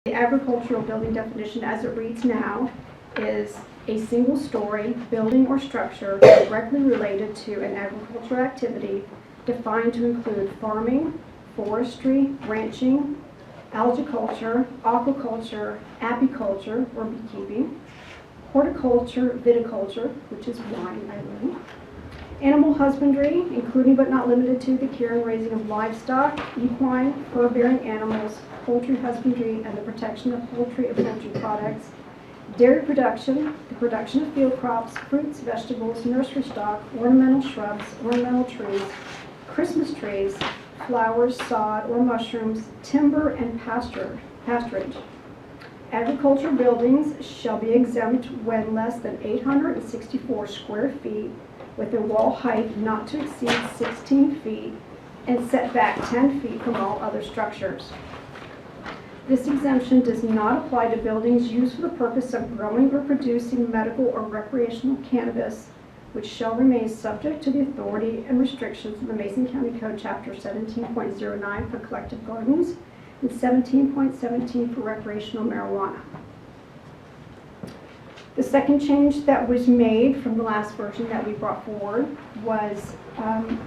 The agricultural building definition as it reads now is a single-story building or structure directly related to an agricultural activity defined to include farming, forestry, ranching, algiculture, aquaculture, apiculture or beekeeping, horticulture, viticulture, which is wine, I learned, animal husbandry, including but not limited to the care and raising of livestock, equine, fur-bearing animals, poultry husbandry, and the protection of poultry and poultry products, dairy production, the production of field crops, fruits, vegetables, nursery stock, ornamental shrubs, ornamental trees, Christmas trees, flowers, sod, or mushrooms, timber, and pasturage. Agricultural buildings shall be exempt when less than 864 square feet with a wall height not to exceed 16 feet and set back 10 feet from all other structures. This exemption does not apply to buildings used for the purpose of growing or producing medical or recreational cannabis, which shall remain subject to the authority and restrictions of the Mason County Code Chapter 17.09 for collective gardens and 17.17 for recreational marijuana. The second change that was made from the last version that we brought forward was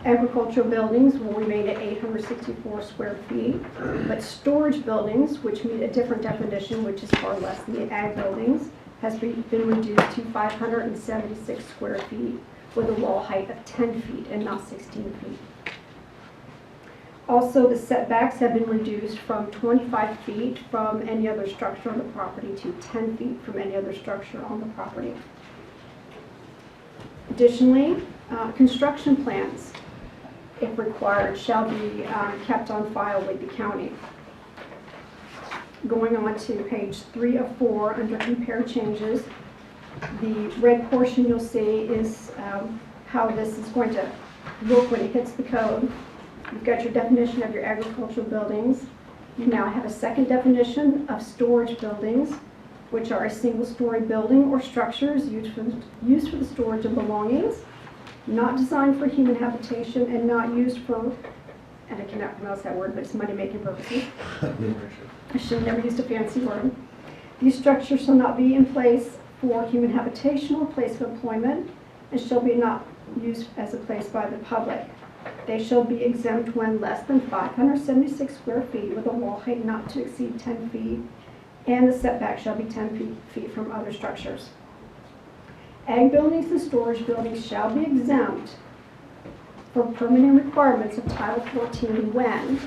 agricultural buildings will remain at 864 square feet, but storage buildings, which meet a different definition, which is far less than the ag buildings, has been reduced to 576 square feet with a wall height of 10 feet and not 16 feet. Also, the setbacks have been reduced from 25 feet from any other structure on the property to 10 feet from any other structure on the property. Additionally, construction plans, if required, shall be kept on file with the county. Going on to page 3 of 4 under compare changes, the red portion you'll see is how this is going to look when it hits the code. You've got your definition of your agricultural buildings. You now have a second definition of storage buildings, which are a single-story building or structures used for the storage of belongings, not designed for human habitation and not used for, and I cannot pronounce that word, but it's money-making purposes. I should have never used a fancy word. These structures shall not be in place for human habitation or place of employment and shall be not used as a place by the public. They shall be exempt when less than 576 square feet with a wall height not to exceed 10 feet, and the setback shall be 10 feet from other structures. Ag buildings and storage buildings shall be exempt from permitting requirements of Title 14 when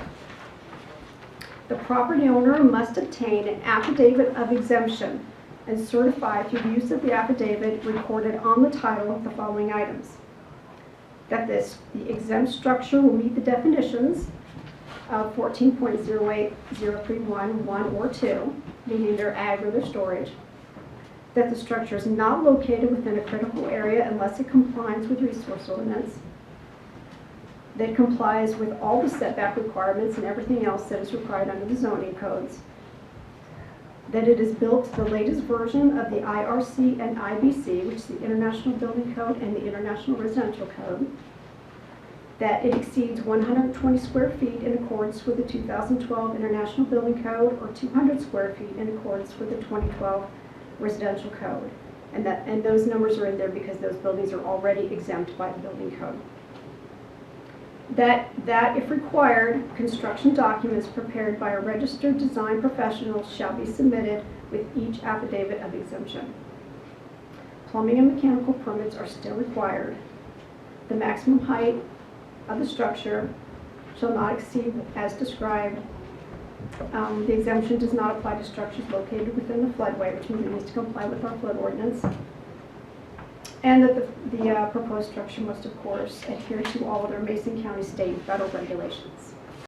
the property owner must obtain an affidavit of exemption and certify through the use of the affidavit recorded on the title of the following items: that the exempt structure will meet the definitions of 14.08031 1 or 2, meaning their ag or their storage, that the structure is not located within a critical area unless it complies with resource ordinance, that it complies with all the setback requirements and everything else that is required under the zoning codes, that it is built to the latest version of the IRC and IBC, which is the International Building Code and the International Residential Code, that it exceeds 120 square feet in accordance with the 2012 International Building Code or 200 square feet in accordance with the 2012 Residential Code. And those numbers are in there because those buildings are already exempt by the building code. That if required, construction documents prepared by a registered design professional shall be submitted with each affidavit of exemption. Plumbing and mechanical permits are still required. The maximum height of the structure shall not exceed as described. The exemption does not apply to structures located within the floodway, which means it needs to comply with our flood ordinance. And that the proposed structure must, of course, adhere to all other Mason County state and federal regulations.